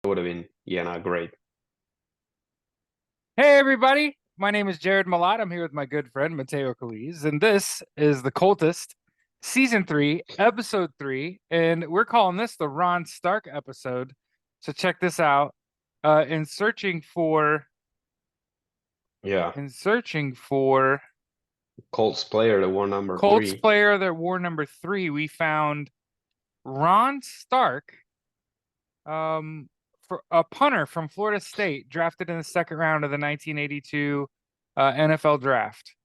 would have been, great. Hey everybody, my name is Jared Malat. I'm here with my good friend Mateo and this is the Coltist, Season 3, Episode 3, and we're calling this the Ron Stark episode. So check this out. In searching for Yeah, in searching for Colts player that wore number Colts three. player that wore number 3, we found Ron Stark, um, for a punter from Florida State, drafted in the second round of the 1982 NFL draft.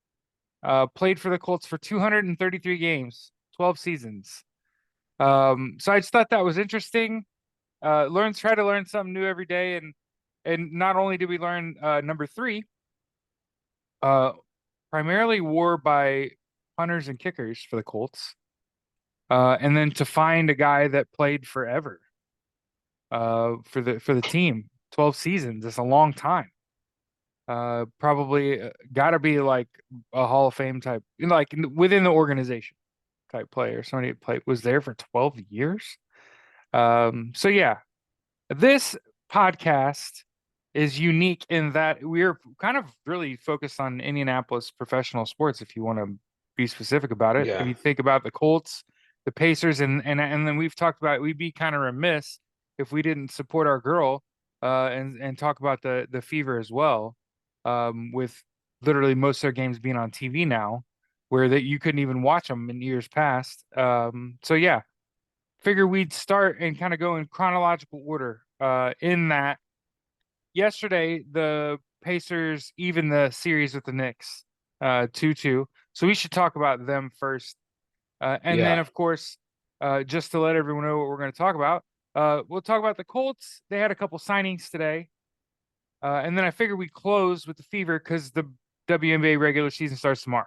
Played for the Colts for 233 games, 12 seasons. So I just thought that was interesting. Try to learn something new every day, and not only did we learn number three, uh, primarily wore by punters and kickers for the Colts, and then to find a guy that played forever for the team, 12 seasons. It's a long time. Probably got to be like a Hall of Fame type, within the organization type player. Somebody was there for 12 years. So yeah, this podcast is unique in that we're kind of really focused on Indianapolis professional sports, if you want to be specific about it. If Yeah, you think about the Colts, the Pacers, and then we've talked about, we'd be kind of remiss if we didn't support our girl and talk about the Fever as well, with literally most of their games being on TV now, where that you couldn't even watch them in years past. So yeah, figure we'd start and kind of go in chronological order. In that yesterday the Pacers even the series with the Knicks, 2-2. So we should talk about them first. And then yeah, of course, just to let everyone know what we're going to talk about, we'll talk about the Colts. They had a couple signings today. And then I figure we close with the Fever because the WNBA regular season starts tomorrow.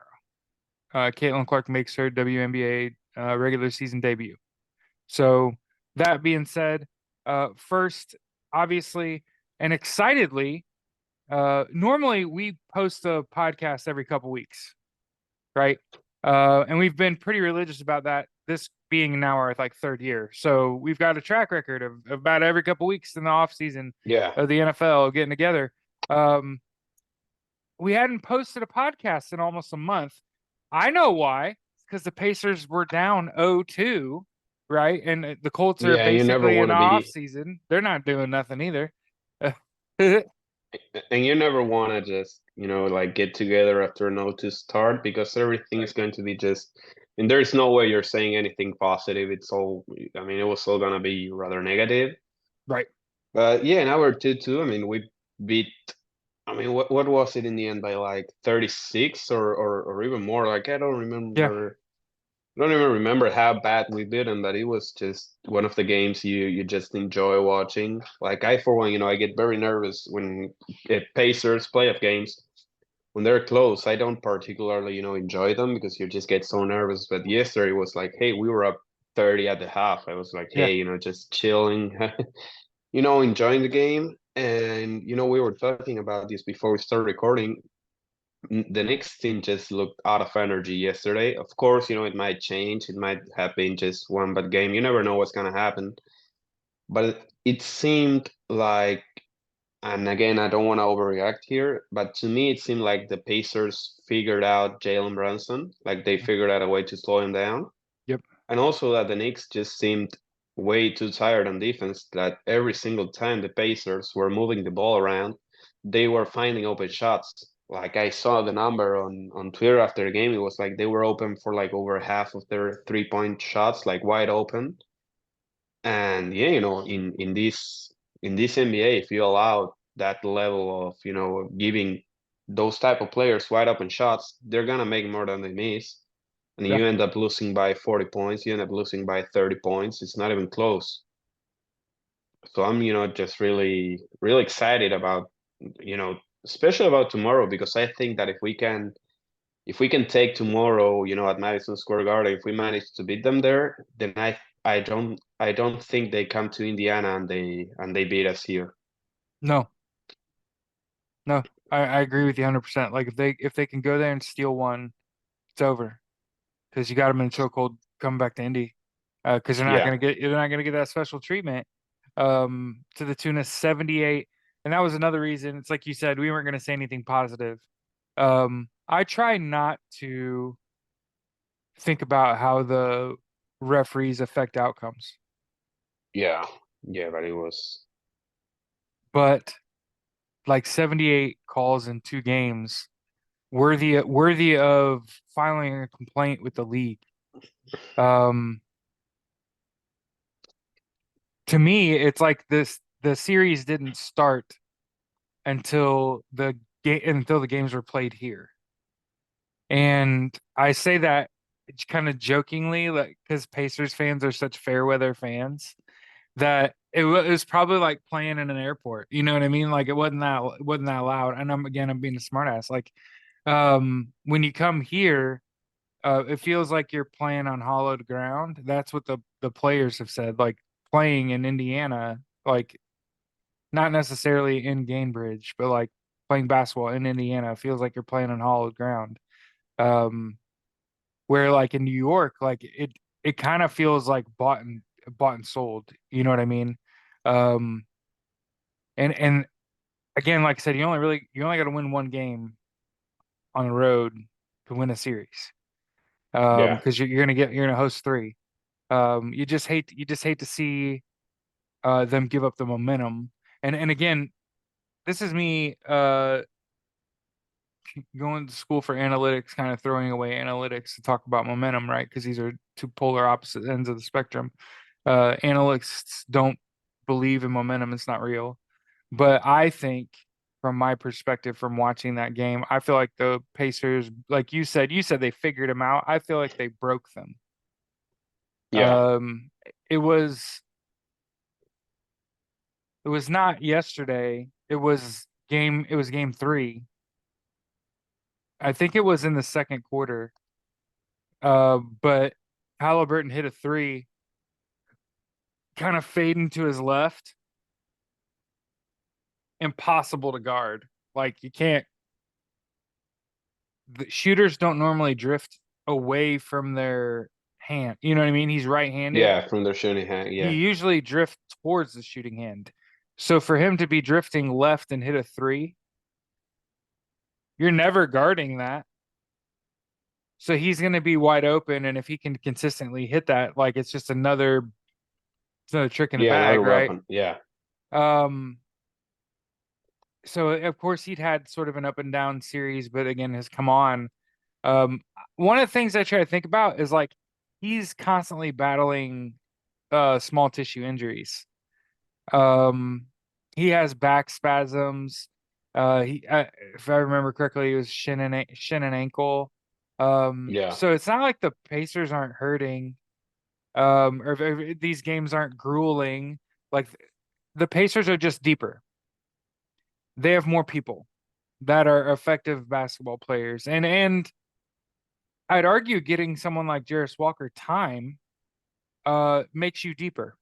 Caitlin Clark makes her WNBA regular season debut. So that being said, first, obviously and excitedly, normally we post a podcast every couple weeks, right? And we've been pretty religious about that. This being now our like third year, so we've got a track record of about every couple weeks in the off season yeah, of the NFL getting together. Um, we hadn't posted a podcast in almost a month. I know why. Because the Pacers were down 0-2, right? And the Colts are yeah. You never basically in want the to off be, season. They're not doing nothing either. and you never want to just, like get together after a notice start because everything is Right. going to be just, and there's no way you're saying anything positive. It was all gonna be rather negative. Right. But yeah, now we're 2-2. I mean, we beat. I mean, what was it in the end by like 36 or even more? Like I don't Yeah. remember. I don't even remember how bad we did, and that it was just one of the games you just enjoy watching. Like I, for one, I get very nervous when Pacers playoff games when they're close. I don't particularly, enjoy them because you just get so nervous. But yesterday was like, hey, we were up 30 at the half. I was like, Yeah. hey, just chilling, enjoying the game. And we were talking about this before we started recording. The Knicks team just looked out of energy yesterday. Of course, it might change. It might have been just one bad game. You never know what's gonna happen. But it seemed like, and again, I don't want to overreact here, but to me, it seemed like the Pacers figured out Jalen Brunson. Like they figured out a way to slow him down. Yep. And also that the Knicks just seemed way too tired on defense, that every single time the Pacers were moving the ball around, they were finding open shots. Like I saw the number on Twitter after the game, it was like they were open for like over half of their 3-point shots, like wide open. And yeah, in this NBA, if you allow that level of, giving those type of players wide open shots, they're gonna make more than they miss, and Yeah. you end up losing by 40 points, you end up losing by 30 points. It's not even close. So I'm, just really, really excited about, especially about tomorrow, because I think that if we can take tomorrow, at Madison Square Garden, if we manage to beat them there, then I don't think they come to Indiana and they beat us here. No. No. I agree with you 100%. Like if they can go there and steal one, it's over because you got them in chokehold coming back to Indy. Because Yeah. they're not gonna get that special treatment. to the tune of 78. And that was another reason. It's like you said, we weren't going to say anything positive. I try not to think about how the referees affect outcomes, Yeah. Yeah, but it was. but like 78 calls in 2 games, worthy of filing a complaint with the league. Um, to me, it's like the series didn't start until the games were played here. And I say that kind of jokingly, like because Pacers fans are such fair weather fans that it was probably like playing in an airport. You know what I mean? Like it wasn't that loud. And I'm being a smartass. Like when you come here, it feels like you're playing on hollowed ground. That's what the players have said. Like playing in Indiana, like not necessarily in Gainbridge, but like playing basketball in Indiana feels like you're playing on hollowed ground. Um, where like in New York, like it kind of feels like bought and sold. You know what I mean? Um, and again, like I said, you only got to win one game on the road to win a series. Yeah. Because you're gonna host three. You just hate to see them give up the momentum. And again, this is me going to school for analytics, kind of throwing away analytics to talk about momentum, right? Because these are two polar opposite ends of the spectrum. Analysts don't believe in momentum; it's not real. But I think, from my perspective, from watching that game, I feel like the Pacers, like you said they figured them out. I feel like they broke them. Yeah. It was not yesterday. It was game three. I think it was in the second quarter. But Halliburton hit a three, kind of fading to his left. Impossible to guard. Like you can't. The shooters don't normally drift away from their hand. You know what I mean? He's right-handed. Yeah, from their shooting hand. He Yeah. usually drifts towards the shooting hand. So for him to be drifting left and hit a three, you're never guarding that. So he's going to be wide open, and if he can consistently hit that, like it's another trick in the Yeah, another bag, right? weapon. Yeah. Um, so of course he'd had sort of an up and down series, but again has come on. Um, one of the things I try to think about is like he's constantly battling small tissue injuries. Um, he has back spasms. If I remember correctly, it was shin and ankle. Yeah. So it's not like the Pacers aren't hurting, or if these games aren't grueling. Like the Pacers are just deeper. They have more people that are effective basketball players, and I'd argue getting someone like Jarris Walker time makes you deeper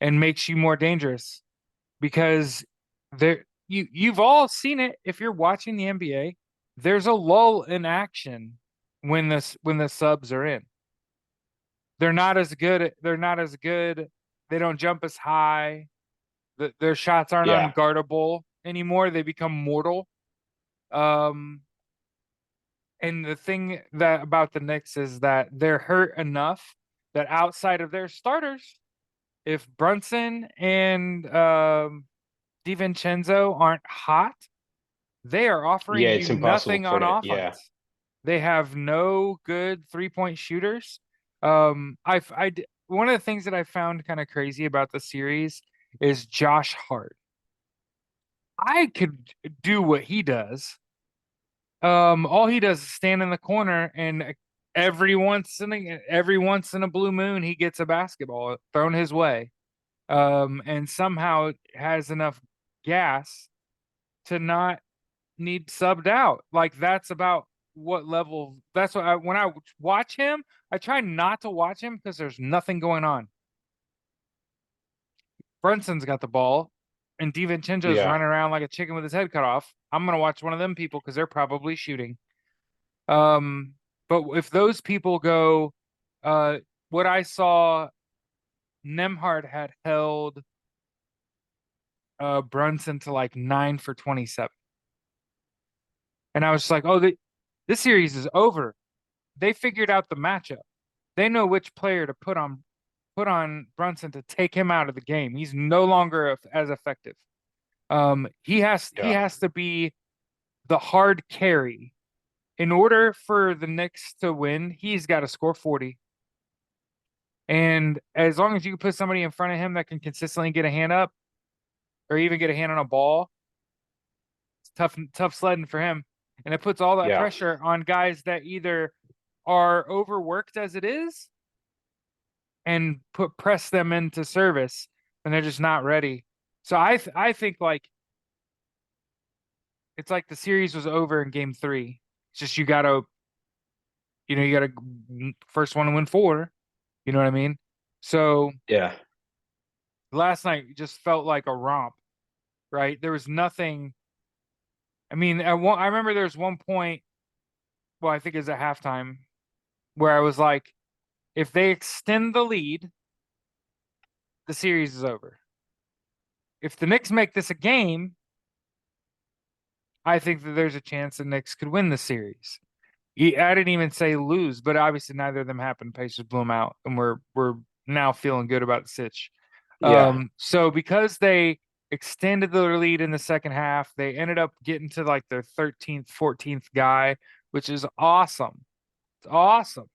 and makes you more dangerous because you've all seen it if you're watching the NBA. There's a lull in action when the subs are in. They're not as good. They're not as good. They don't jump as high. Their shots aren't Yeah. unguardable anymore. They become mortal. Um, and the thing that about the Knicks is that they're hurt enough that outside of their starters, if Brunson and DiVincenzo aren't hot, they are Yeah, offering you it's impossible nothing for on them. Yeah. offense. They have no good 3-point shooters. One of the things that I found kind of crazy about the series is Josh Hart. I could do what he does. All he does is stand in the corner, and every once in a blue moon, he gets a basketball thrown his way. And somehow has enough gas to not need subbed out. Like that's about what level. That's what when I watch him, I try not to watch him because there's nothing going on. Brunson's got the ball, and DiVincenzo's Yeah. running around like a chicken with his head cut off. I'm gonna watch one of them people because they're probably shooting. Um, but if those people go, uh, what I saw, Nemhard had held. Brunson to like 9 for 27. And I was just like, oh, this series is over. They figured out the matchup. They know which player to put on Brunson to take him out of the game. He's no longer as effective. He Yeah. has to be the hard carry. In order for the Knicks to win, he's got to score 40. And as long as you can put somebody in front of him that can consistently get a hand up or even get a hand on a ball, it's tough sledding for him. And it puts all that Yeah. pressure on guys that either are overworked as it is and press them into service and they're just not ready. So I think like it's like the series was over in game 3. It's just you gotta first one to win 4. You know what I mean? So Yeah. last night just felt like a romp, right? There was nothing. I mean, I remember there was one point, well, I think it was at halftime, where I was like, if they extend the lead, the series is over. If the Knicks make this a game, I think that there's a chance the Knicks could win the series. I didn't even say lose, but obviously neither of them happened. Pacers blew them out, and we're now feeling good about the sitch. Yeah. So because they extended their lead in the second half, they ended up getting to like their 13th, 14th guy, which is awesome. It's awesome.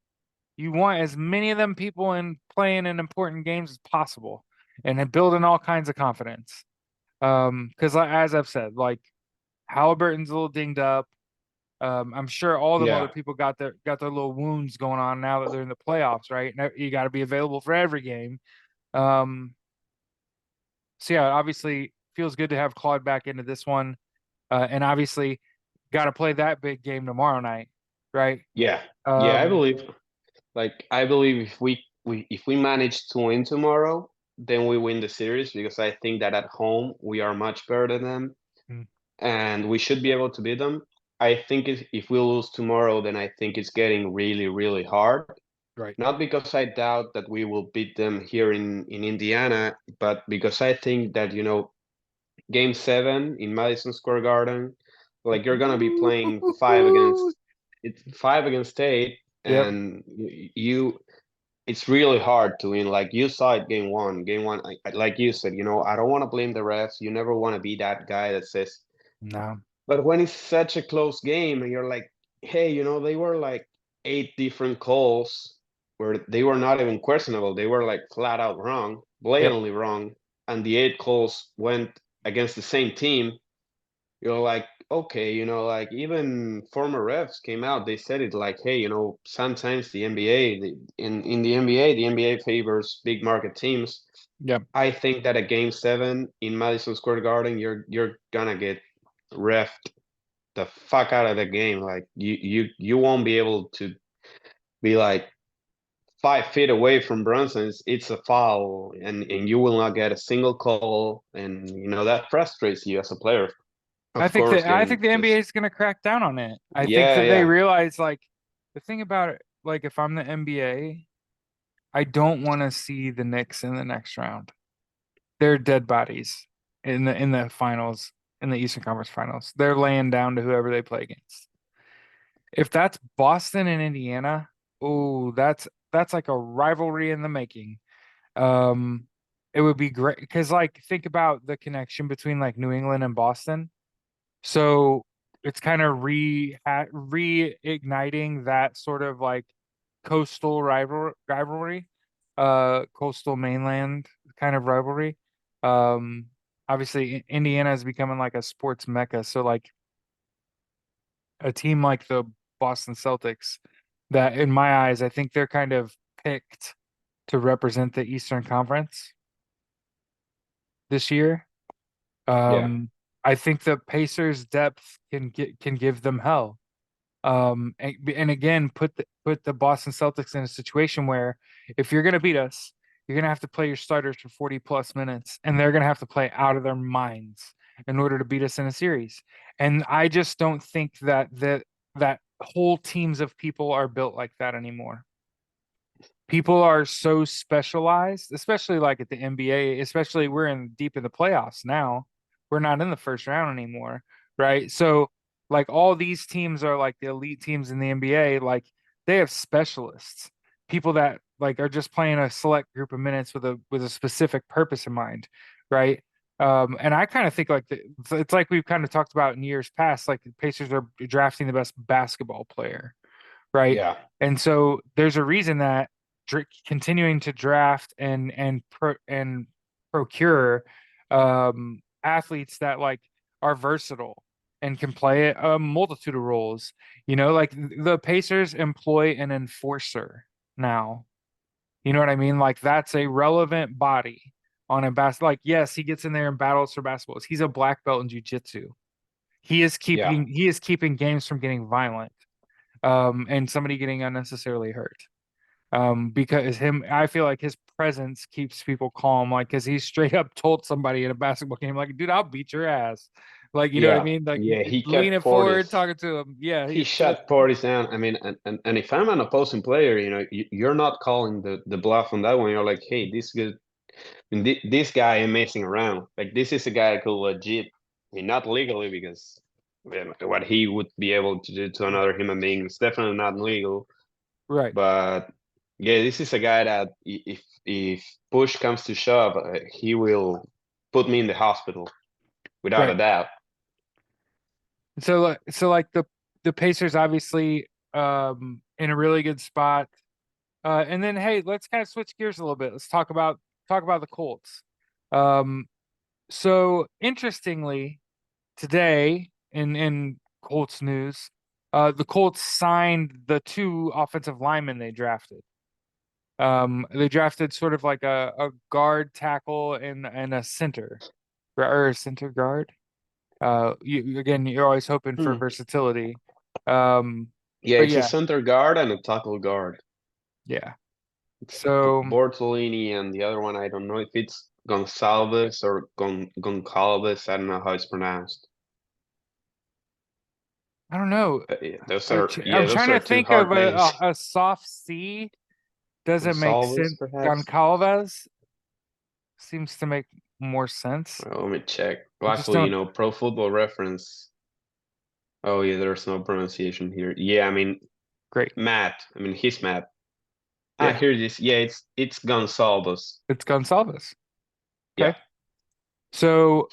You want as many of them people in playing in important games as possible and then building all kinds of confidence. Because as I've said, like Halliburton's a little dinged up. I'm sure all them other Yeah. people got their little wounds going on now that they're in the playoffs, right? Now you got to be available for every game. Um, so yeah, obviously feels good to have Claude back into this one, and obviously got to play that big game tomorrow night, right? Yeah. Yeah. Um, I believe if we manage to win tomorrow, then we win the series because I think that at home we are much better than them mm, and we should be able to beat them. I think if we lose tomorrow, then I think it's getting really, really hard. right. Not because I doubt that we will beat them here in Indiana, but because I think that, game 7 in Madison Square Garden, like you're gonna be playing it's 5 against 8, Yep. and you it's really hard to win. Like you saw it game one. Game one, like you said, I don't want to blame the refs. You never want to be that guy that says, No. but when it's such a close game and you're like, hey, they were like 8 different calls where they were not even questionable. They were like flat out wrong, Yep. blatantly wrong. And the 8 calls went against the same team. You're like, okay, like even former refs came out, they said it like, hey, sometimes the NBA, in the NBA, the NBA favors big market teams. Yep. I think that a game 7 in Madison Square Garden, you're gonna get refed the fuck out of the game. Like you won't be able to be like 5 feet away from Brunson. It's a foul, and you will not get a single call, and that frustrates you as a player. Of course, I getting think the NBA just is going to crack down on it. I think yeah, that they yeah, realize like the thing about it, like if I'm the NBA, I don't want to see the Knicks in the next round. They're dead bodies in the finals, in the Eastern Conference Finals. They're laying down to whoever they play against. If that's Boston and Indiana, oh, that's like a rivalry in the making. Um, it would be great because like think about the connection between like New England and Boston. So it's kind of reigniting that sort of like coastal rivalry, coastal mainland kind of rivalry. Um, Obviously Indiana is becoming like a sports mecca. So like a team like the Boston Celtics, that in my eyes, I think they're kind of picked to represent the Eastern Conference this year. yeah, Um, I think the Pacers' depth can give them hell. And again, put the Boston Celtics in a situation where if you're going to beat us, you're going to have to play your starters for 40 plus minutes, and they're going to have to play out of their minds in order to beat us in a series. And I just don't think that whole teams of people are built like that anymore. People are so specialized, especially like at the NBA, especially we're in deep in the playoffs now. we're not in the first round anymore, right? So like all these teams are like the elite teams in the NBA, like they have specialists, people that like are just playing a select group of minutes with a specific purpose in mind, right? And I kind of think like it's like we've kind of talked about in years past, like the Pacers are drafting the best basketball player, right? Yeah, And so there's a reason that continuing to draft and procure athletes that like are versatile and can play a multitude of roles. You know, like the Pacers employ an enforcer now. You know what I mean? Like that's a relevant body on a like yes, he gets in there and battles for basketballs. He's a black belt in jiu-jitsu. yeah, He is keeping games from getting violent, and somebody getting unnecessarily hurt. Because I feel like his presence keeps people calm, like, because he straight up told somebody in a basketball game, like, dude, I'll beat your ass. Like, you know what I yeah, mean? Like, yeah. He kept leaning forward, Portis. talking to him. Yeah, He shut Portis down. I mean, and if I'm an opposing player, you're not calling the bluff on that one. You're like, hey, this good. And this guy ain't messing around. Like this is a guy who legit, I mean, not legally because what he would be able to do to another human being is definitely not legal. right, But yeah, this is a guy that if push comes to shove, he will put me in the hospital without a right. doubt. So like the Pacers obviously in a really good spot. And then hey, let's kind of switch gears a little bit. Let's talk about the Colts. Um, so interestingly, today in Colts news, the Colts signed the two offensive linemen they drafted. They drafted sort of like a guard tackle and a center or a center guard. Again, you're always hoping for Hmm. versatility. Um, Yeah, but it's a yeah, center guard and a tackle guard. yeah. It's So Bortolini and the other one, I don't know if it's Gonsalves or Goncalves. I don't know how it's pronounced. I don't know. Yeah, I'm those trying to are two think of hard names. a soft C. Doesn't make Gonsalves, sense. perhaps. Goncalves seems to make more sense. Well, let me check. I just Luckily, don't. Pro Football Reference. Oh yeah, there's no pronunciation here. Yeah, I mean Great. Matt. I mean he's Matt. Yeah, Ah, here it is. Yeah, it's Gonsalves. it's Gonsalves. Yeah, Okay. So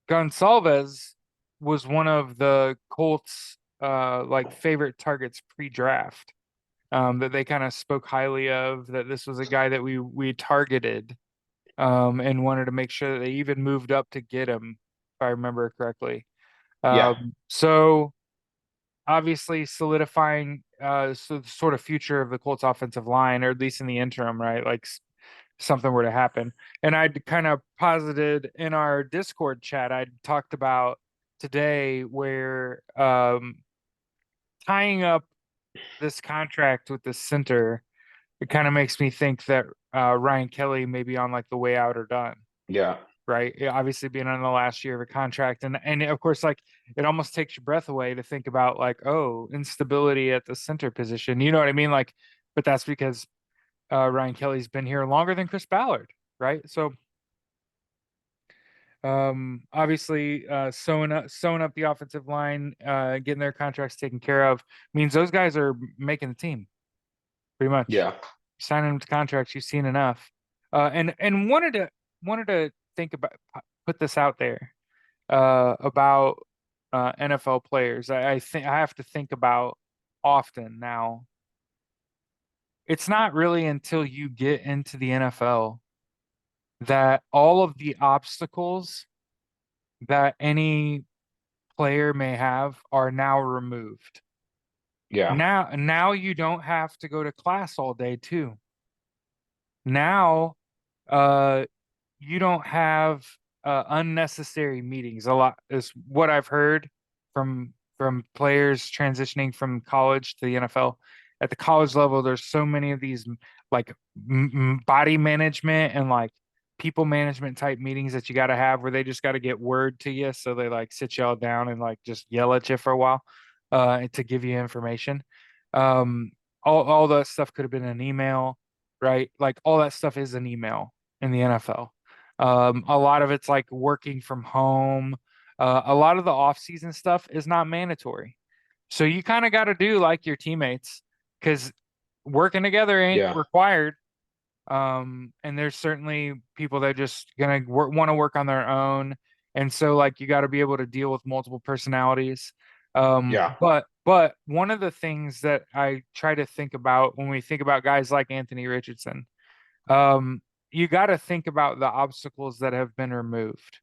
Gonsalves was one of the Colts like favorite targets pre-draft. That they kind of spoke highly of, that this was a guy that we targeted and wanted to make sure that they even moved up to get him, if I remember correctly. yeah, So obviously solidifying so the sort of future of the Colts offensive line, or at least in the interim, right? Like something were to happen. And I'd kind of posited in our Discord chat, I'd talked about today where tying up this contract with the center, it kind of makes me think that Ryan Kelly may be on like the way out or done, yeah, right? Yeah, obviously being on the last year of a contract, and of course, like it almost takes your breath away to think about like, oh, instability at the center position. You know what I mean? Like, but that's because Ryan Kelly's been here longer than Chris Ballard, right? So obviously sewing up the offensive line, getting their contracts taken care of means those guys are making the team pretty much. yeah, Signing them to contracts, you've seen enough. And wanted to think about put this out there about NFL players. I think I have to think about often now. It's not really until you get into the NFL that all of the obstacles that any player may have are now removed. yeah, Now you don't have to go to class all day too. Now uh you don't have unnecessary meetings. A lot is what I've heard from players transitioning from college to the NFL. At the college level, there's so many of these like body management and like people management type meetings that you got to have where they just got to get word to you. So they like sit y'all down and like just yell at you for a while to give you information. Um, all that stuff could have been an email, right? Like all that stuff is an email in the NFL. A lot of it's like working from home. A lot of the off-season stuff is not mandatory. So you kind of got to do like your teammates because working together ain't Yeah. required. And there's certainly people that are just gonna want to work on their own. And so like you got to be able to deal with multiple personalities. Yeah. But one of the things that I try to think about when we think about guys like Anthony Richardson, um, you got to think about the obstacles that have been removed.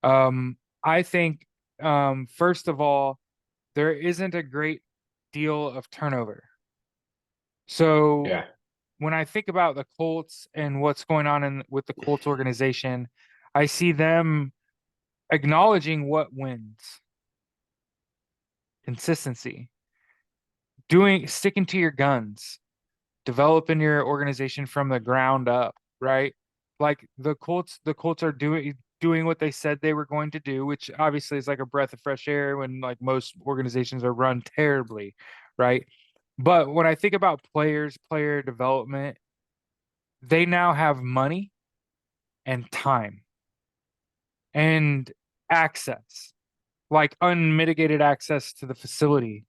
I think first of all, there isn't a great deal of turnover. So Yeah. when I think about the Colts and what's going on with the Colts organization, I see them acknowledging what wins, consistency, sticking to your guns, developing your organization from the ground up, right? Like the Colts are doing what they said they were going to do, which obviously is like a breath of fresh air when like most organizations are run terribly, right? But when I think about player development, they now have money and time and access, like unmitigated access to the facility.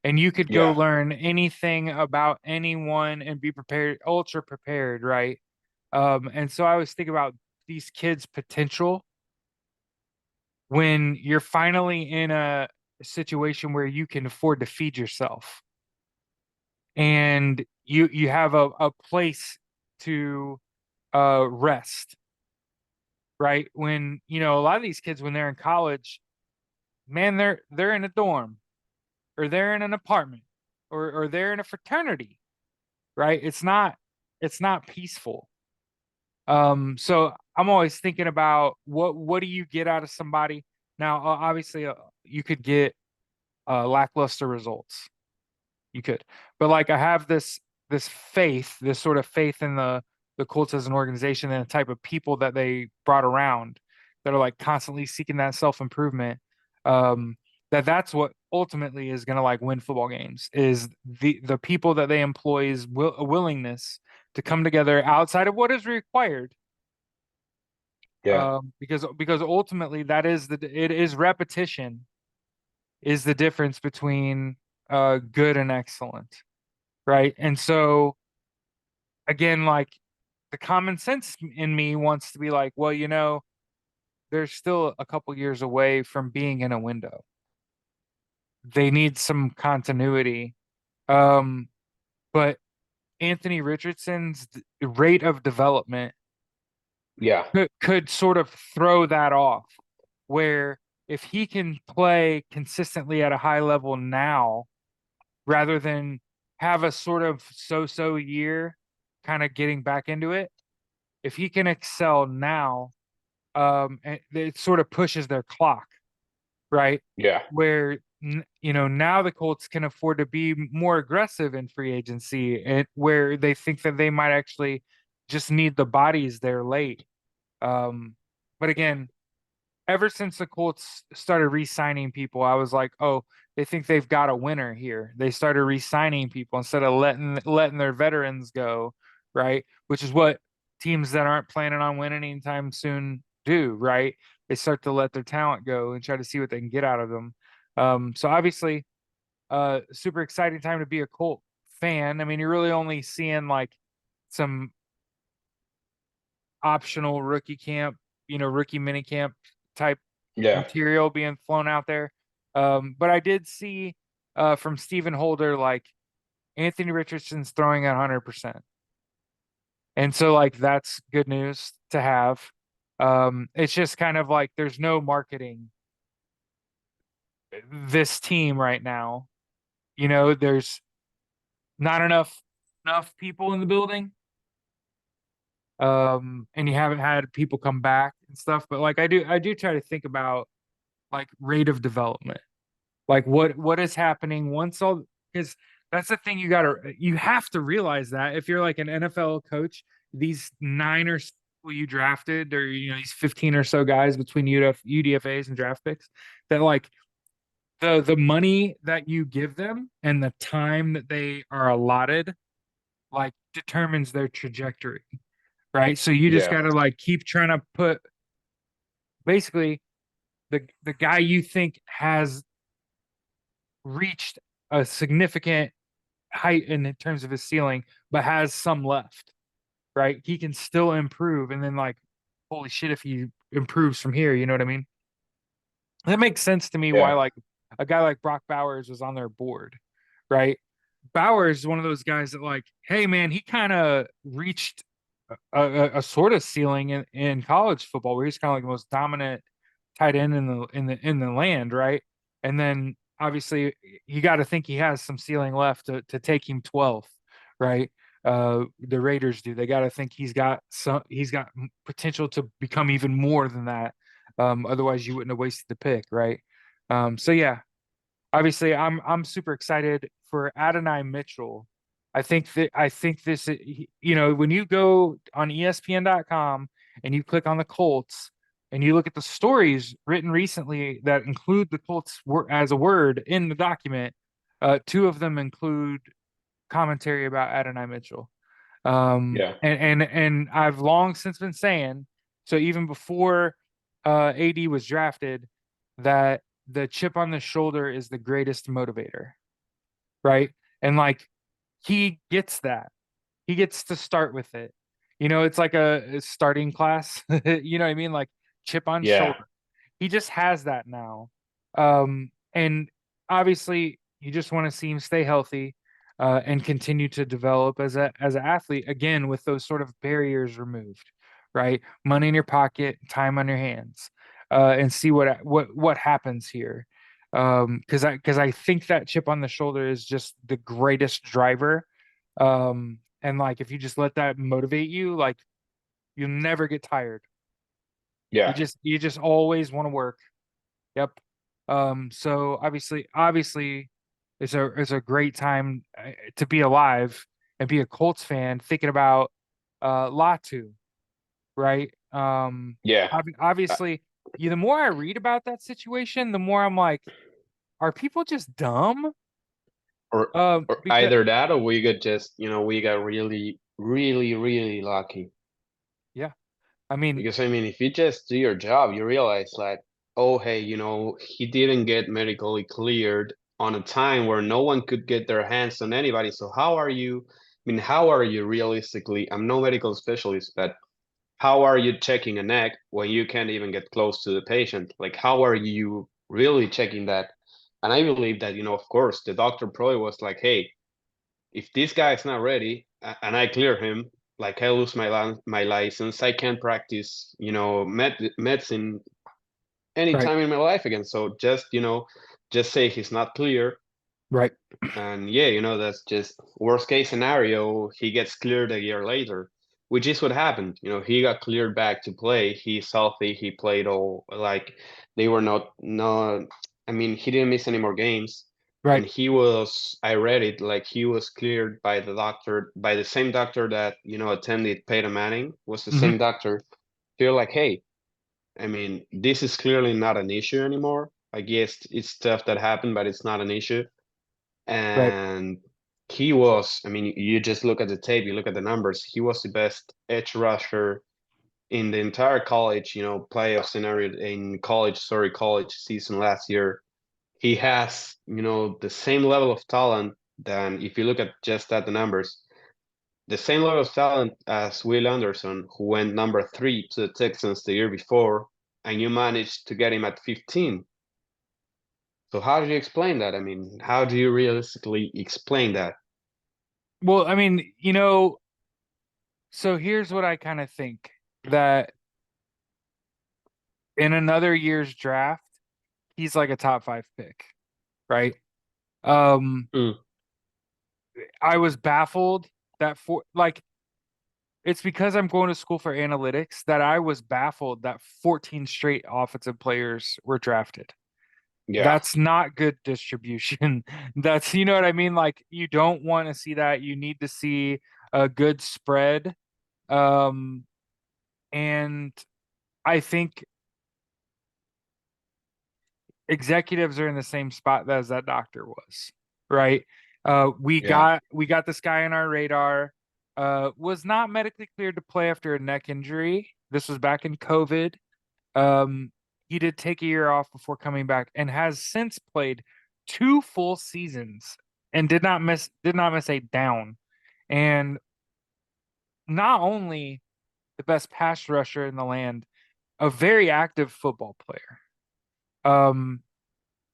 And you could go Yeah. learn anything about anyone and be prepared, ultra prepared, right? And so I always think about these kids' potential when you're finally in a situation where you can afford to feed yourself and you have a place to rest, right? When a lot of these kids when they're in college, man, they're in a dorm or they're in an apartment or they're in a fraternity, right? It's not peaceful. So I'm always thinking about what do you get out of somebody? Now, obviously, you could get lackluster results. You could, but like I have this faith, this sort of faith in the Colts as an organization and the type of people that they brought around that are like constantly seeking that self improvement. Um, that's what ultimately is going to like win football games is the people that they employ is a willingness to come together outside of what is required. Yeah. Because ultimately it is repetition is the difference between good and excellent, right? And so again, like the common sense in me wants to be like, well, they're still a couple years away from being in a window. They need some continuity. Um, but Anthony Richardson's rate of development Yeah. could sort of throw that off, where if he can play consistently at a high level now, rather than have a sort of so-so year, kind of getting back into it, if he can excel now, it sort of pushes their clock, right? Yeah. Where now the Colts can afford to be more aggressive in free agency, and where they think that they might actually just need the bodies there late. But again, ever since the Colts started re-signing people, I was like, oh, they think they've got a winner here. They started re-signing people instead of letting their veterans go, right? Which is what teams that aren't planning on winning anytime soon do, right? They start to let their talent go and try to see what they can get out of them. So obviously, super exciting time to be a Colt fan. I mean, you're really only seeing like some optional rookie camp, rookie mini camp type Yeah. material being flown out there. But I did see from Stephen Holder, like Anthony Richardson's throwing at 100%. And so like that's good news to have. It's just kind of like there's no marketing this team right now. There's not enough people in the building. And you haven't had people come back and stuff, but like I do try to think about like rate of development, like what is happening once all, because that's the thing you have to realize that if you're like an NFL coach, these nine or so people you drafted, or these 15 or so guys between UDFA's and draft picks, that like the money that you give them and the time that they are allotted like determines their trajectory, right? So you just Yeah. got to like keep trying to put basically the guy you think has reached a significant height in terms of his ceiling, but has some left, right? He can still improve, and then like, holy shit, if he improves from here, you know what I mean? That makes sense to me why Yeah. like a guy like Brock Bowers was on their board, right? Bowers is one of those guys that like, hey man, he kind of reached a sort of ceiling in college football where he's kind of like the most dominant tight end in the land, right? And then obviously you got to think he has some ceiling left to take him 12th, right? The Raiders do. They got to think he's got potential to become even more than that. Otherwise you wouldn't have wasted the pick, right? So yeah, obviously I'm super excited for Adonai Mitchell. I think this, when you go on ESPN.com and you click on the Colts and you look at the stories written recently that include the Colts as a word in the document, two of them include commentary about Adonai Mitchell. Yeah. And I've long since been saying, so even before AD was drafted, that the chip on the shoulder is the greatest motivator, right? And like he gets that. He gets to start with it. It's like a starting class. You know what I mean? Like chip on Yeah. shoulder. He just has that now. And obviously you just want to see him stay healthy and continue to develop as an athlete again with those sort of barriers removed, right? Money in your pocket, time on your hands, and see what happens here. Because I think that chip on the shoulder is just the greatest driver. And like if you just let that motivate you, like you'll never get tired. You Yeah. just you just always want to work. Yep. So obviously it's a great time to be alive and be a Colts fan thinking about Latu, right? Yeah. Uh, Obviously, the more I read about that situation, the more I'm like, are people just dumb? or or Because either that, or we got just, we got really, really, really lucky. yeah, I mean, Because I mean, if you just do your job, you realize like, oh hey, he didn't get medically cleared on a time where no one could get their hands on anybody. So how are you? I mean, how are you realistically? I'm no medical specialist, but how are you checking a neck when you can't even get close to the patient? Like, how are you really checking that? And I believe that, of course, the doctor probably was like, hey, if this guy is not ready and I clear him, like I lose my license, I can't practice, medicine right, anytime in my life again. So just say he's not clear. right, And yeah, that's just worst case scenario. He gets cleared a year later, which is what happened. He got cleared back to play. He's healthy. He played all like they were not no. I mean, he didn't miss any more games, right. and he was. I read it like he was cleared by the doctor, by the same doctor that attended Peyton Manning was the Hmm. same doctor. Feel like, hey, I mean, this is clearly not an issue anymore. I guess it's stuff that happened, but it's not an issue. Right. And he was, I mean, you just look at the tape, you look at the numbers, he was the best edge rusher in the entire college, playoff scenario in college season last year. He has, the same level of talent than if you look at just at the numbers, the same level of talent as Will Anderson, who went number 3 to the Texans the year before, and you managed to get him at 15. So how do you explain that? I mean, how do you realistically explain that? Well, I mean, so here's what I kind of think that in another year's draft, he's like a top five pick, right? Um, Mm, I was baffled that for like it's because I'm going to school for analytics that I was baffled that 14 straight offensive players were drafted. yeah. That's not good distribution. That's, you know what I mean? Like you don't want to see that. You need to see a good spread. Um, and I think executives are in the same spot as that doctor was, right? We Yeah. got we got this guy on our radar. was not medically cleared to play after a neck injury. This was back in COVID. Um, he did take a year off before coming back and has since played 2 full seasons and did not miss a down. And not only the best pass rusher in the land, a very active football player. Um,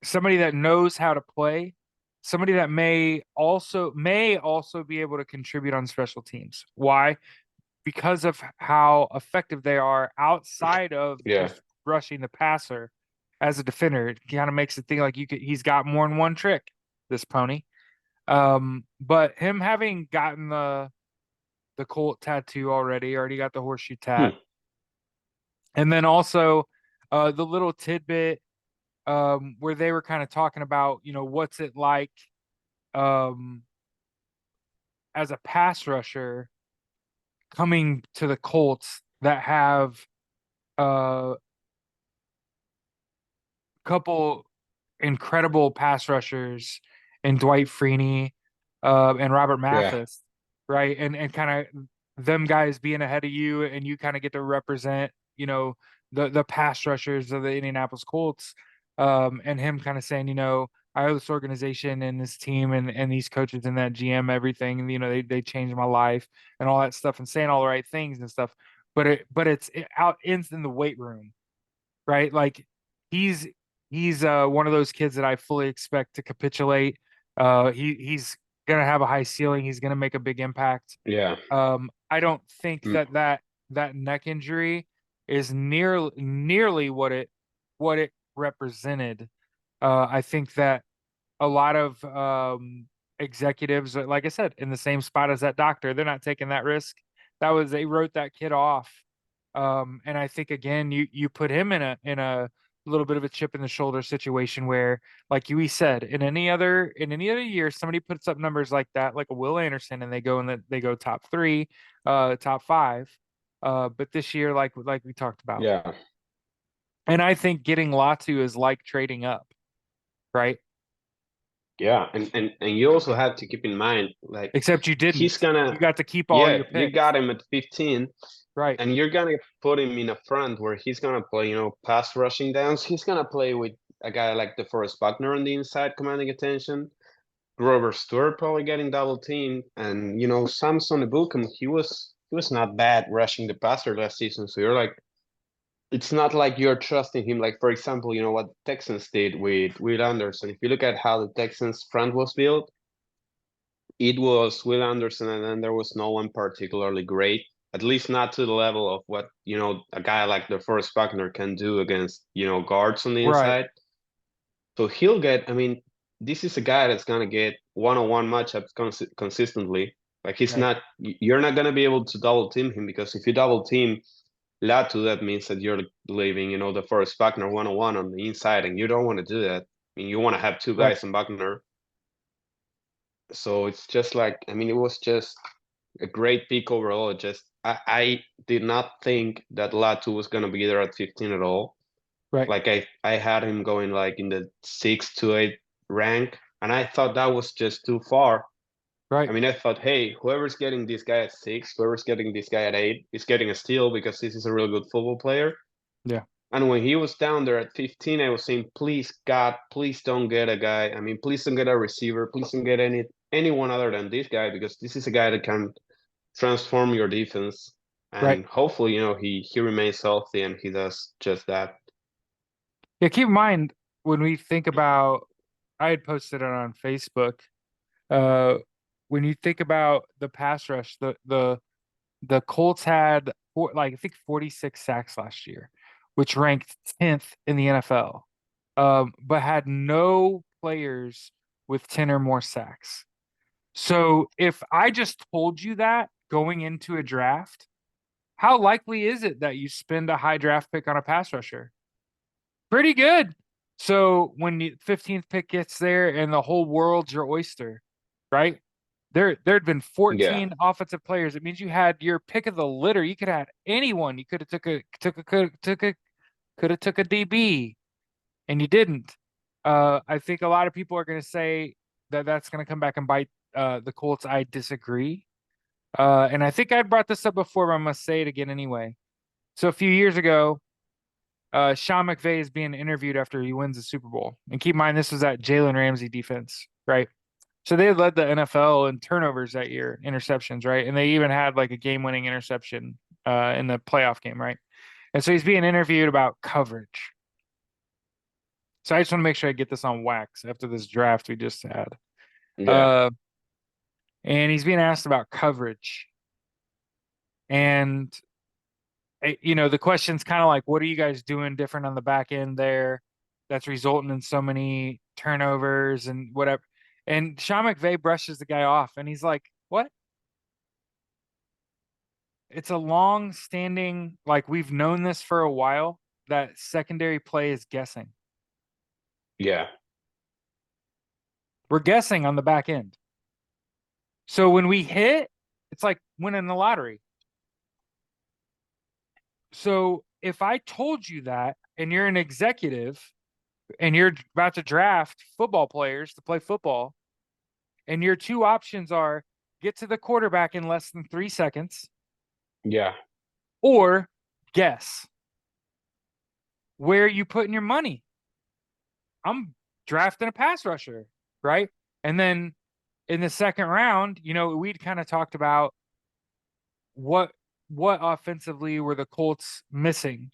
Somebody that knows how to play, somebody that may also be able to contribute on special teams. Why? Because of how effective they are outside of Yeah. just rushing the passer as a defender. It kind of makes it think like he's got more than one trick, this pony. But him having gotten the Colt tattoo already got the horseshoe tat. Hmm. And then also the little tidbit where they were kind of talking about, what's it like um as a pass rusher coming to the Colts that have a couple incredible pass rushers in Dwight Freeney and Robert Yeah. Mathis, right? And kind of them guys being ahead of you, and you kind of get to represent, the pass rushers of the Indianapolis Colts, and him kind of saying, I owe this organization and this team and these coaches and that GM everything, and they changed my life and all that stuff, and saying all the right things and stuff. But it out ends in the weight room, right? Like he's he's one of those kids that I fully expect to capitulate. He's gonna have a high ceiling. He's gonna make a big impact. Yeah. I don't think Mm, that neck injury is nearly what it represented. I think that a lot of executives, like I said, in the same spot as that doctor, they're not taking that risk. They wrote that kid off. And I think again, you put him in a little bit of a chip in the shoulder situation where, like we said, in any other year, somebody puts up numbers like that, like a Will Anderson, and they go top three, top five. But this year, like we talked about, yeah. and I think getting Latu is like trading up, right? Yeah. And you also have to keep in mind, like, Except you he's didn't. gonna, You got to keep all yeah, your you picks. got him at 15, Right. and you're gonna put him in a front where he's gonna play, pass rushing downs. He's gonna play with a guy like DeForest Buckner on the inside commanding attention. Grover Stewart probably getting double teamed, and Samson Ebukam, he was not bad rushing the passer last season. So you're like, it's not like you're trusting him. Like, for example, what Texans did with Will Anderson. If you look at how the Texans front was built, it was Will Anderson, and then there was no one particularly great. At least not to the level of what a guy like DeForest Buckner can do against guards on the Right. inside. So he'll get. I mean, this is a guy that's gonna get one-on-one matchups consistently. Like, he's Right. not. You're not gonna be able to double team him, because if you double team Latu, that means that you're leaving, the first Wagner one-on-one on the inside, and you don't want to do that. I mean, you want to have two Right. guys in Wagner. So it's just like, I mean, it was just a great pick overall. I did not think that Latu was gonna be there at 15 at all. Right. Like, I had him going like in the 6 to 8 rank, and I thought that was just too far. I Right. mean, I thought, hey, whoever's getting this guy at 6, whoever's getting this guy at 8 is getting a steal, because this is a really good football player. Yeah. And when he was down there at 15, I was saying, please, God, please don't get a guy. I mean, please don't get a receiver. Please don't get anyone other than this guy, because this is a guy that can transform your defense. Right. And hopefully, he remains healthy and he does just that. Yeah. Keep in mind when we think about, I had posted it on Facebook. Uh, when you think about the pass rush, the Colts had I think 46 sacks last year, which ranked 10th in the NFL. But had no players with 10 or more sacks. So if I just told you that going into a draft, how likely is it that you spend a high draft pick on a pass rusher? Pretty good. So when the 15th pick gets there and the whole world's your oyster, right? There'd been Yeah. 14 offensive players. It means you had your pick of the litter. You could have had anyone. You could have took a DB, and you didn't. I think a lot of people are going to say that that's going to come back and bite the Colts. I disagree. And I think I brought this up before, but I must say it again anyway. So a few years ago, Sean McVay is being interviewed after he wins the Super Bowl. And keep in mind, this was that Jalen Ramsey defense, right? So they had led the NFL in turnovers that year, interceptions, right? And they even had like a game-winning interception in the playoff game, right? And so he's being interviewed about coverage. So I just want to make sure I get this on wax after this draft we just had. Yeah. Uh, and he's being asked about coverage. And the question's kind of like, what are you guys doing different on the back end there that's resulting in so many turnovers and whatever? And Sean McVay brushes the guy off and he's like, what? It's a long standing, like we've known this for a while, that secondary play is guessing. Yeah. We're guessing on the back end. So when we hit, it's like winning the lottery. So if I told you that and you're an executive and you're about to draft football players to play football, and your two options are get to the quarterback in less than 3 seconds Yeah. or guess, where are you putting your money? I'm drafting a pass rusher, right? And then in the second round, we'd kind of talked about what offensively were the Colts missing,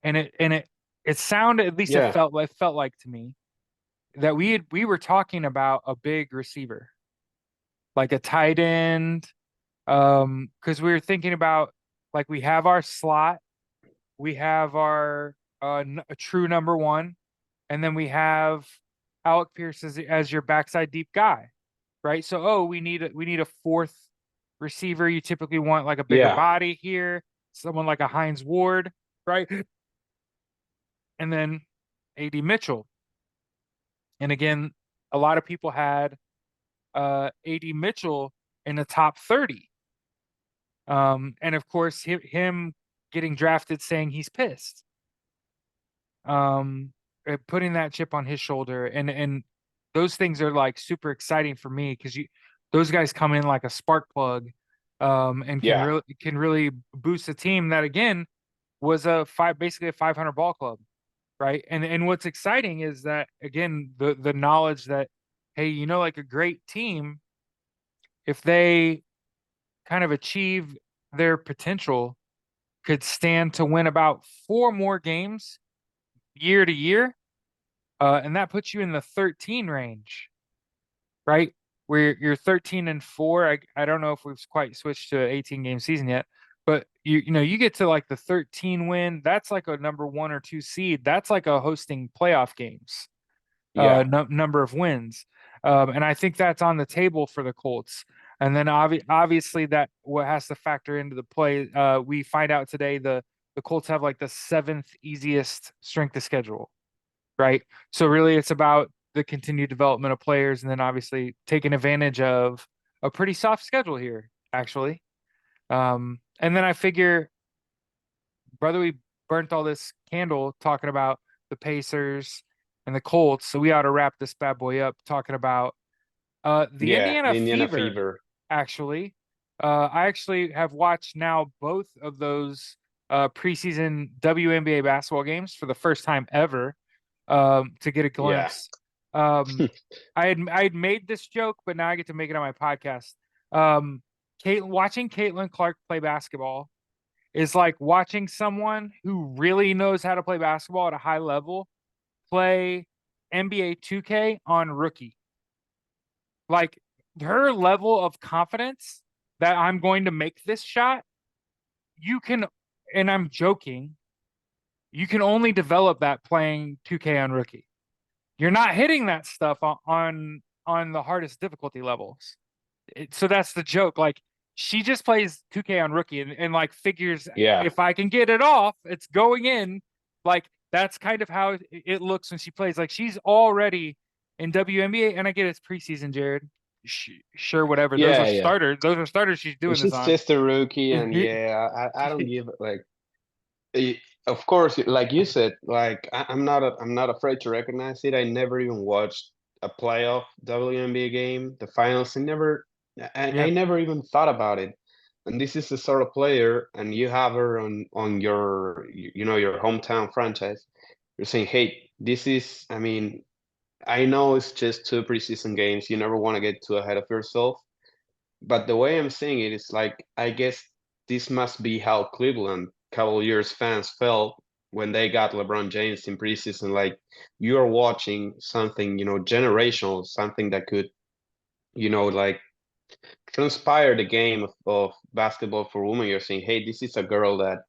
and it sounded, at least it Yeah. felt like to me, that we were talking about a big receiver, like a tight end, because we were thinking about, like, we have our slot, we have our a true number one, and then we have Alec Pierce as your backside deep guy, right? So, we need a fourth receiver. You typically want like a bigger Yeah. body here, someone like a Hines Ward, right? And then AD Mitchell. And again, a lot of people had AD Mitchell in the top 30. And of course, him getting drafted saying he's pissed. Putting that chip on his shoulder, and those things are like super exciting for me because those guys come in like a spark plug, and can Yeah. really boost a team that again was basically a 500 ball club, right? And what's exciting is that again the knowledge that, hey, like a great team, if they kind of achieve their potential, could stand to win about four more games year to year, and that puts you in the 13 range, right? Where you're 13-4. I don't know if we've quite switched to an 18 game season yet, but you get to like the 13 win. That's like a number one or two seed. That's like a hosting playoff games Yeah. number of wins. And I think that's on the table for the Colts. And then obviously that what has to factor into the play. We find out today the Colts have like the seventh easiest strength of schedule, right? So really it's about the continued development of players and then obviously taking advantage of a pretty soft schedule here, actually. And then I figure, brother, we burnt all this candle talking about the Pacers and the Colts, so we ought to wrap this bad boy up talking about the Yeah. Indiana The Indiana Fever. Fever. Actually, I actually have watched now both of those preseason WNBA basketball games for the first time ever, to get a Yeah. glimpse. I had made this joke, but now I get to make it on my podcast. Um, watching Caitlin Clark play basketball is like watching someone who really knows how to play basketball at a high level play NBA 2K on rookie. Like her level of confidence that I'm going to make this shot, you can, and I'm joking, you can only develop that playing 2K on rookie. You're not hitting that stuff on the hardest difficulty levels. So that's the joke. Like she just plays 2K on rookie and like figures, Yeah. if I can get it off, it's going in. Like that's kind of how it looks when she plays. Like she's already in WNBA, and I get it's preseason, Jared. Sure, whatever. Those are Yeah. Yeah. starters. Those are starters she's And doing this she's on. just a rookie, and yeah, I don't give like. Of course, like you said, like I'm not afraid to recognize it. I never even watched a playoff WNBA game, the finals. I Yeah. never even thought about it. And this is the sort of player, and you have her on your your hometown franchise. You're saying, hey, this is. I mean, I know it's just two preseason games. You never want to get too ahead of yourself. But the way I'm seeing it is like, I guess this must be how Cleveland Cavaliers fans felt when they got LeBron James in preseason. Like, you're watching something, generational, something that could, like transpire the game of basketball for women. You're saying, hey, this is a girl that,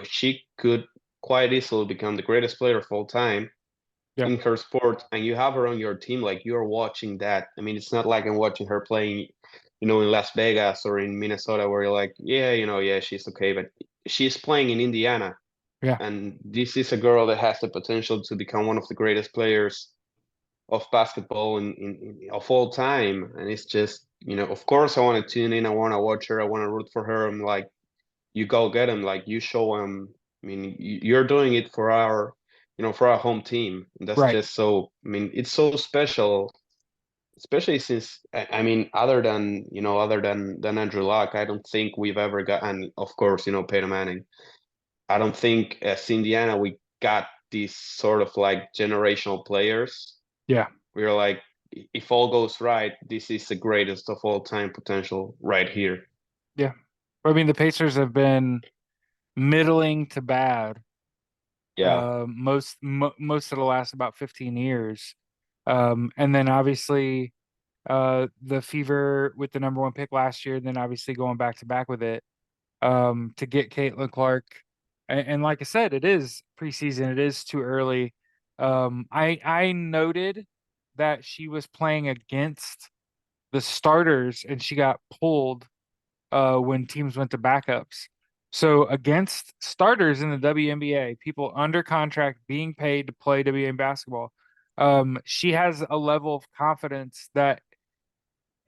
she could quite easily become the greatest player of all time Yeah. in her sport, and you have her on your team. Like, you're watching that. I mean, it's not like I'm watching her playing, in Las Vegas or in Minnesota, where you're like, yeah, yeah, she's okay, but she's playing in Indiana, Yeah. and this is a girl that has the potential to become one of the greatest players of basketball of all time. And it's just, of course, I want to tune in. I want to watch her. I want to root for her. I'm like, you go get him. Like, you show him. I mean, you're doing it for our, for our home team. And that's Right. just so. I mean, it's so special, especially since I mean, other than Andrew Luck, I don't think we've ever got. And of course, Peyton Manning. I don't think as Indiana we got these sort of like generational players. Yeah. We're like, if all goes right, this is the greatest of all time potential right here. Yeah. I mean, the Pacers have been middling to bad Yeah, most of the last about 15 years. And then obviously the Fever with the number one pick last year, and then obviously going back to back with it to get Caitlin Clark. And like I said, it is preseason, it is too early. I noted that she was playing against the starters and she got pulled when teams went to backups. So against starters in the WNBA, people under contract being paid to play WNBA basketball, she has a level of confidence that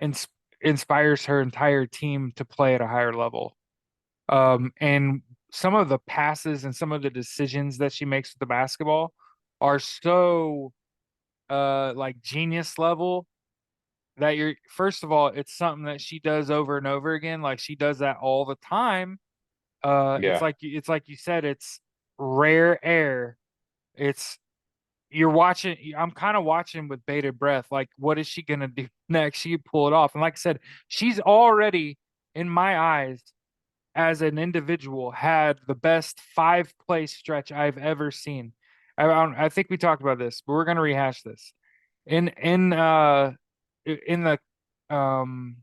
ins inspires her entire team to play at a higher level. And some of the passes and some of the decisions that she makes with the basketball are so like genius level that you're first of all, it's something that she does over and over again. Like she does that all the time. yeah, It's like you said, it's rare air. It's you're watching. I'm kind of watching with bated breath. Like, what is she gonna do next? She pull it off, and like I said, she's already in my eyes as an individual had the best 5 play stretch I've ever seen. I think we talked about this, but we're gonna rehash this in the um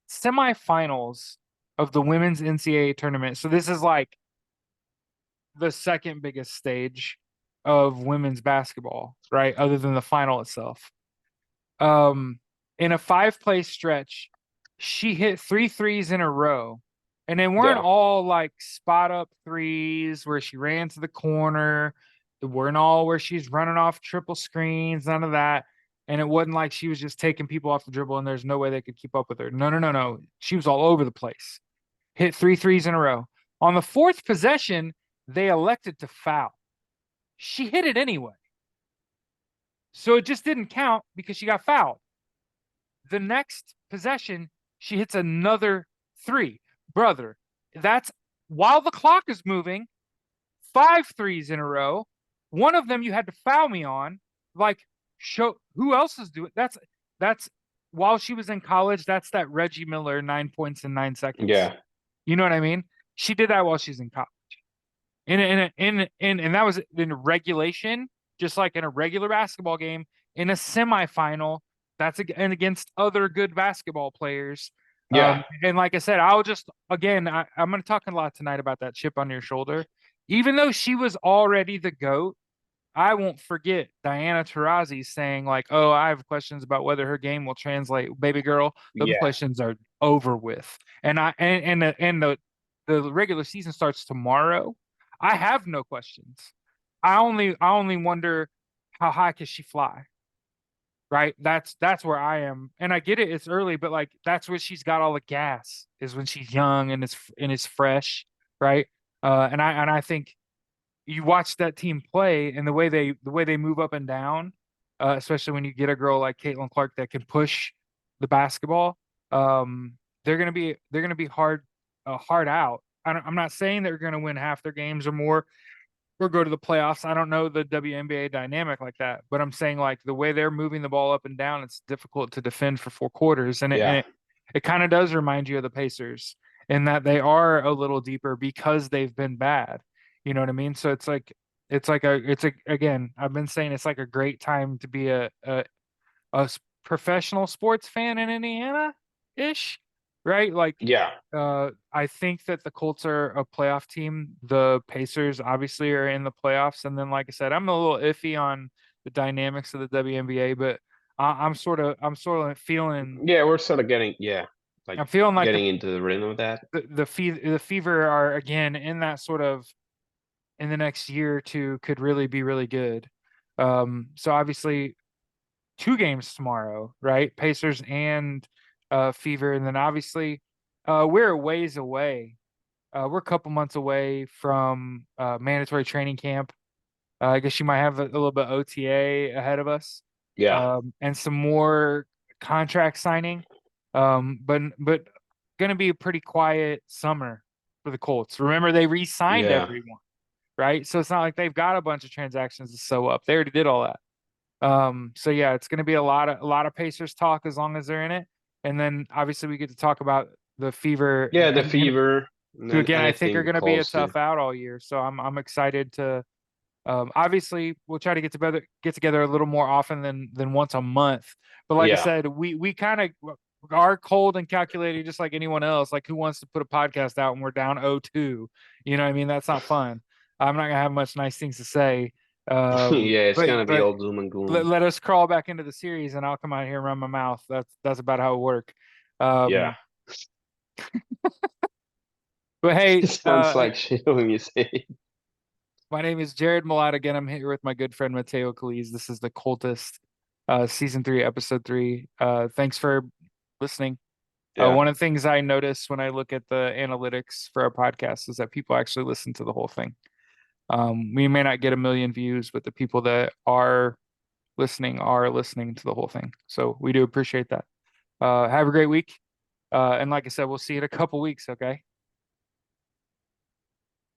semifinals of the women's NCAA tournament. So this is like the second biggest stage of women's basketball, right? Other than the final itself. Um, in a 5 play stretch, she hit three threes in a row. And they weren't yeah, all like spot up threes where she ran to the corner. They weren't all where she's running off triple screens, none of that. And it wasn't like she was just taking people off the dribble and there's no way they could keep up with her. No, no, no, no. She was all over the place. Hit three threes in a row. On the fourth possession, they elected to foul. She hit it anyway. So it just didn't count because she got fouled. The next possession, she hits another three. Brother, that's while the clock is moving, 5 threes in a row. One of them you had to foul me on. Like, show who else is doing that's while she was in college, that's that Reggie Miller 9 points in 9 seconds. yeah, You know what I mean? She did that while she's in college. And that was in regulation, just like in a regular basketball game, in a semifinal. And against other good basketball players. yeah, And like I said, I'll just again, I'm going to talk a lot tonight about that chip on your shoulder. Even though she was already the GOAT, I won't forget Diana Taurasi saying like, "Oh, I have questions about whether her game will translate." Baby girl, them yeah, questions are over with. And the regular season starts tomorrow. I have no questions. I only wonder how high can she fly? Right? That's where I am. And I get it, it's early, but like that's where she's got all the gas is when she's young and it's fresh, right? And I think you watch that team play and the way they move up and down, especially when you get a girl like Caitlin Clark that can push the basketball. They're gonna be hard a hard out. I'm not saying they're going to win half their games or more or go to the playoffs. I don't know the WNBA dynamic like that, but I'm saying like the way they're moving the ball up and down, it's difficult to defend for 4 quarters, and Yeah. it kind of does remind you of the Pacers in that they are a little deeper because they've been bad. You know what I mean? So it's again, I've been saying it's like a great time to be a professional sports fan in Indiana ish, right? Like, Yeah. I think that the Colts are a playoff team. The Pacers obviously are in the playoffs, and then, like I said, I'm a little iffy on the dynamics of the WNBA, but I'm sort of feeling, Yeah, we're sort of like I'm feeling like getting into the rhythm of that. the Fever are again in that sort of in the next year or two could really be really good. So obviously 2 games tomorrow, right? Pacers and Fever, and then obviously we're a ways away. We're a couple months away from mandatory training camp. I guess you might have a little bit OTA ahead of us, Yeah. and some more contract signing. But going to be a pretty quiet summer for the Colts. Remember, they re-signed Yeah. everyone, right? So it's not like they've got a bunch of transactions to sew up. They already did all that. So yeah, it's going to be a lot of Pacers talk as long as they're in it, and then obviously we get to talk about the Fever, Yeah, the again, Fever, and who then again I think are anything going to be a close to. tough out all year. So I'm excited to. Obviously, we'll try to get together a little more often than once a month. But like I Yeah. said, we kind of are cold and calculated, just like anyone else. Like, who wants to put a podcast out when we're down 0-2? You know what I mean? That's not fun. I'm not gonna have much nice things to say. Yeah, it's But gonna be all doom and gloom. let us crawl back into the series, and I'll come out here and run my mouth. That's about how it work. Yeah. Um, but hey, It sounds like shit when you say it. my name is Jared Malott. Again, I'm here with my good friend Mateo Coltist. This is the Coltist, season 3, episode 3. Thanks for listening. Yeah. One of the things I notice when I look at the analytics for our podcast is that people actually listen to the whole thing. We may not get a million views, but the people that are listening to the whole thing. So we do appreciate that. Have a great week. And like I said, we'll see you in a couple weeks. Okay.